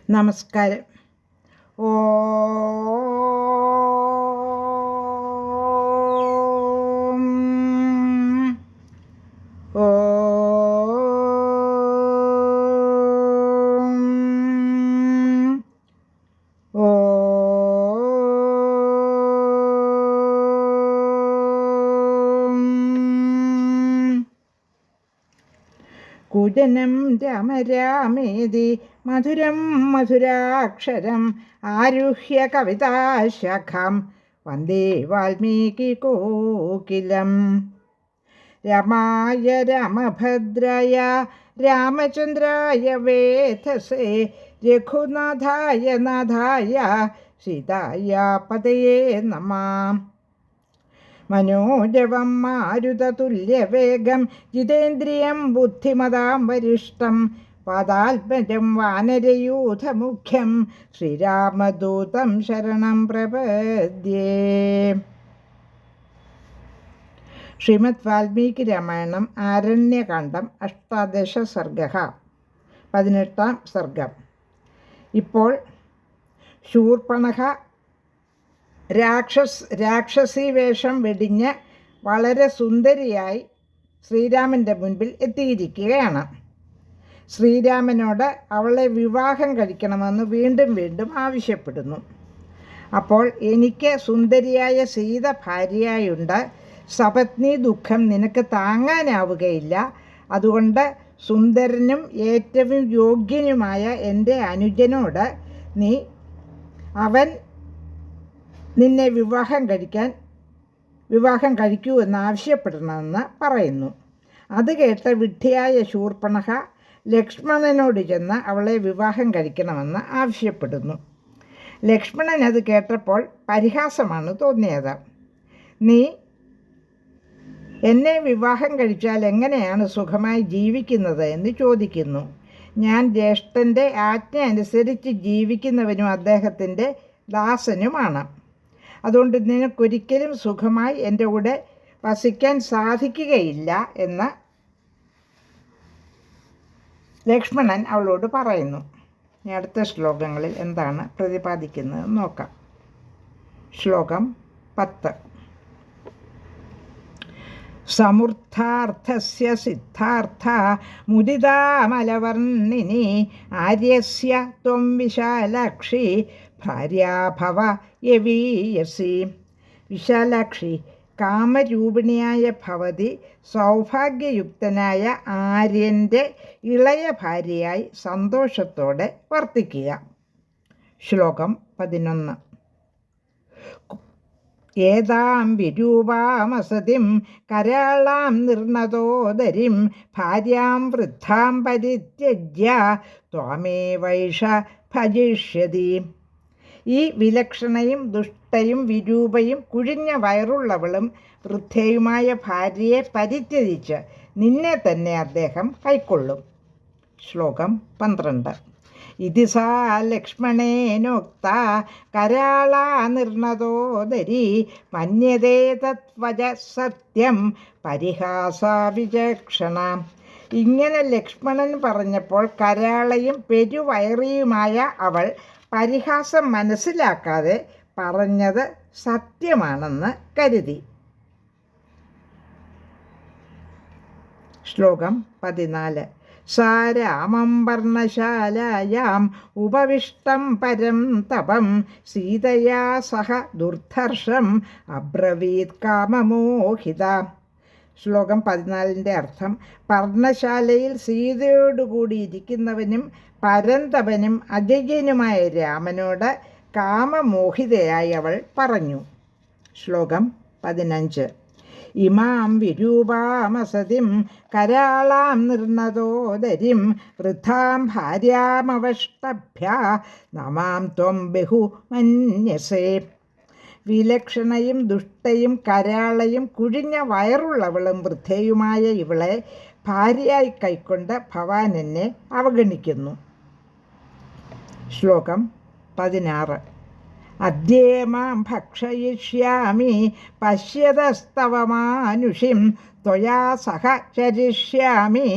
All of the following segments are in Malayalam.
നമസ്കാരം. ഓം കുജനം രാമ രാമേതി മധുരം മധുരാക്ഷരം ആരുഹ്യ കവിതാശാഖാം വന്ദേ വാൽമീകി കോകിലം. രാമായ രാമഭദ്രായ രാമചന്ദ്രായ വേധസേ രഘുനാഥായ നാഥായ സീതായ പതയേ നമഃ. മനോജവം മാരുതതുല്യവേഗം ജിതേന്ദ്രിയം ബുദ്ധിമതാം വരിഷ്ഠം പാദാത്മജം വാനരയൂഥമുഖ്യം ശ്രീരാമദൂതം ശരണം പ്രപദ്യേ. ശ്രീമദ് വാൽമീകി രാമായണം ആരണ്യകാണ്ഡം 18 സർഗഃ 18 സർഗം. ഇപ്പോൾ ശൂർപ്പണഖ രാക്ഷസി വേഷം വെടിഞ്ഞ് വളരെ സുന്ദരിയായി ശ്രീരാമൻ്റെ മുൻപിൽ എത്തിയിരിക്കുകയാണ്. ശ്രീരാമനോട് അവളെ വിവാഹം കഴിക്കണമെന്ന് വീണ്ടും വീണ്ടും ആവശ്യപ്പെടുന്നു. അപ്പോൾ എനിക്ക് സുന്ദരിയായ സീത ഭാര്യയായുണ്ട്, സപത്നി ദുഃഖം നിനക്ക് താങ്ങാനാവുകയില്ല, അതുകൊണ്ട് സുന്ദരനും ഏറ്റവും യോഗ്യനുമായ എൻ്റെ അനുജനോട് അവൻ നിന്നെ വിവാഹം കഴിക്കൂ എന്നാവശ്യപ്പെടണമെന്ന് പറയുന്നു. അത് കേട്ട് വിഡ്ഢിയായ ശൂർപ്പണഖ ലക്ഷ്മണനോട് ചെന്ന് അവളെ വിവാഹം കഴിക്കണമെന്ന് ആവശ്യപ്പെടുന്നു. ലക്ഷ്മണൻ അത് കേട്ടപ്പോൾ പരിഹാസമാണ് തോന്നിയത്. നീ എന്നെ വിവാഹം കഴിച്ചാൽ എങ്ങനെയാണ് സുഖമായി ജീവിക്കുന്നത് എന്ന് ചോദിക്കുന്നു. ഞാൻ ജ്യേഷ്ഠൻ്റെ ആജ്ഞ അനുസരിച്ച് ജീവിക്കുന്നവനും അദ്ദേഹത്തിൻ്റെ ദാസനുമാണ്. അതുകൊണ്ട് നിനക്കൊരിക്കലും സുഖമായി എൻ്റെ കൂടെ വസിക്കാൻ സാധിക്കുകയില്ല എന്ന് ലക്ഷ്മണൻ അവളോട് പറയുന്നു. അടുത്ത ശ്ലോകങ്ങളിൽ എന്താണ് പ്രതിപാദിക്കുന്നത് നോക്കാം. ശ്ലോകം 10. സമൂർത്ഥാർത്ഥസ്യ സിദ്ധാർത്ഥ മുദിതാമലവർണിനി ആര്യസ്യ ത്വം വിശാലാക്ഷി ഭാര്യാഭവ യവീയസി. വിശാലാക്ഷി, കാമരൂപിണിയായ ഭവതി സൗഭാഗ്യയുക്തനായ ആര്യൻ്റെ ഇളയ ഭാര്യയായി സന്തോഷത്തോടെ വർത്തിക്കുക. ശ്ലോകം 11. ഏതാം വിരൂപാമസതിം കരാളാം നിർണതോദരിം ഭാര്യാം വൃദ്ധാം പരിത്യജ്യ ത്വാമേവൈഷ ഭജിഷ്യതി. ഈ വിലക്ഷണയും ദുഷ്ടയും വിരൂപയും കുഴിഞ്ഞ വയറുള്ളവളും വൃദ്ധയുമായ ഭാര്യയെ പരിത്യജിച്ച് നിന്നെ തന്നെ അദ്ദേഹം കൈക്കൊള്ളും. ശ്ലോകം 12. ഇതി സാ ലക്ഷ്മണേനോക്ത കരാളാ നിർണതോദരി മന്യതേ തത്വജ സത്യം പരിഹാസാ വിചക്ഷണ. ഇങ്ങനെ ലക്ഷ്മണൻ പറഞ്ഞപ്പോൾ കരാളയും പെരുവയറിയുമായ അവൾ പരിഹാസം മനസ്സിലാക്കാതെ പറഞ്ഞത് സത്യമാണെന്ന് കരുതി. ശ്ലോകം 14. സാ രാമം പർണശാലായാം ഉപവിഷ്ടം പരം തപം സീതയാ സഹ ദുർധർഷം അബ്രവീത് കാമമോഹിത. ശ്ലോകം 14 അർത്ഥം: പർണശാലയിൽ സീതയോടുകൂടി ഇരിക്കുന്നവനും പരന്തപനും അജയ്യനുമായ രാമനോട് കാമമോഹിതയായി അവൾ പറഞ്ഞു. ശ്ലോകം 15. ഇമാം വിരൂപാമസതിം കരാളാം നിർണതോദരിം വൃദ്ധാം ഭാര്യാമവഷ്ടഭ്യ നമാം ത്വം ബഹു മന്യസേ. വിലക്ഷണയും ദുഷ്ടയും കരാളയും കുഴിഞ്ഞ വയറുള്ളവളും വൃദ്ധയുമായ ഇവളെ ഭാര്യയായി കൈക്കൊണ്ട് ഭവാൻ എന്നെ അവഗണിക്കുന്നു. ശ്ലോകം 16. അദ്യേമാം ഭക്ഷയിഷ്യാമി പശ്യതസ്തവ മാനുഷിം ത്വയാ സഹ ചരിഷ്യാമി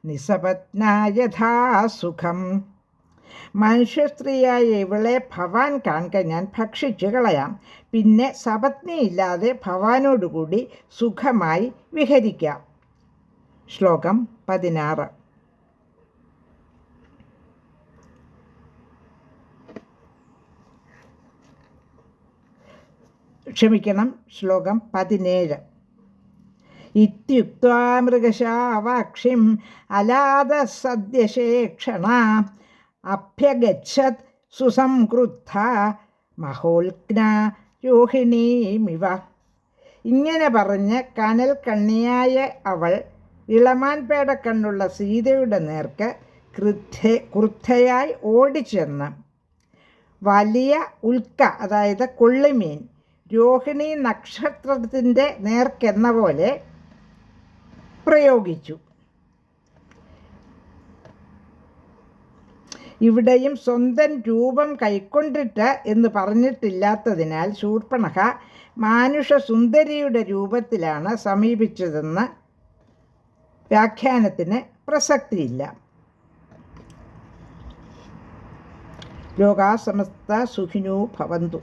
നിസപത്നാ യഥാ സുഖം. മനുഷ്യസ്ത്രീയായ ഇവളെ ഭവാൻ കാൺക ഞാൻ ഭക്ഷിച്ചു കളയാം. പിന്നെ സപത്നിയില്ലാതെ ഭവാനോടുകൂടി സുഖമായി വിഹരിക്കാം. ശ്ലോകം 16. ശ്ലോകം 17. ഇത്യുക്ത്വാ മൃഗശാവാക്ഷിം അലാദ സദ്യശേക്ഷണ അഭ്യഗച്ഛത് സുസംക്രുദ്ധ മഹോൽഗ്ന രോഹിണീമിവ. ഇങ്ങനെ പറഞ്ഞ് കനൽ കണ്ണിയായ അവൾ ഇളമാൻ പേടക്കണ്ണുള്ള സീതയുടെ നേർക്ക് ക്രുദ്ധയായി ഓടിച്ചെന്ന് വലിയ ഉൽക്ക, അതായത് കൊള്ളിമീൻ, രോഹിണി നക്ഷത്രത്തിൻ്റെ നേർക്കെന്ന പോലെ പ്രയോഗിച്ചു. ഇവിടെയും സ്വന്തം രൂപം കൈക്കൊണ്ടിട്ട് എന്ന് പറഞ്ഞിട്ടില്ലാത്തതിനാൽ ശൂർപ്പണഖ മാനുഷസുന്ദരിയുടെ രൂപത്തിലാണ് സമീപിച്ചതെന്ന് വ്യാഖ്യാനത്തിന് പ്രസക്തിയില്ല. ലോകാ സമസ്ത സുഖിനോ ഭവന്തു.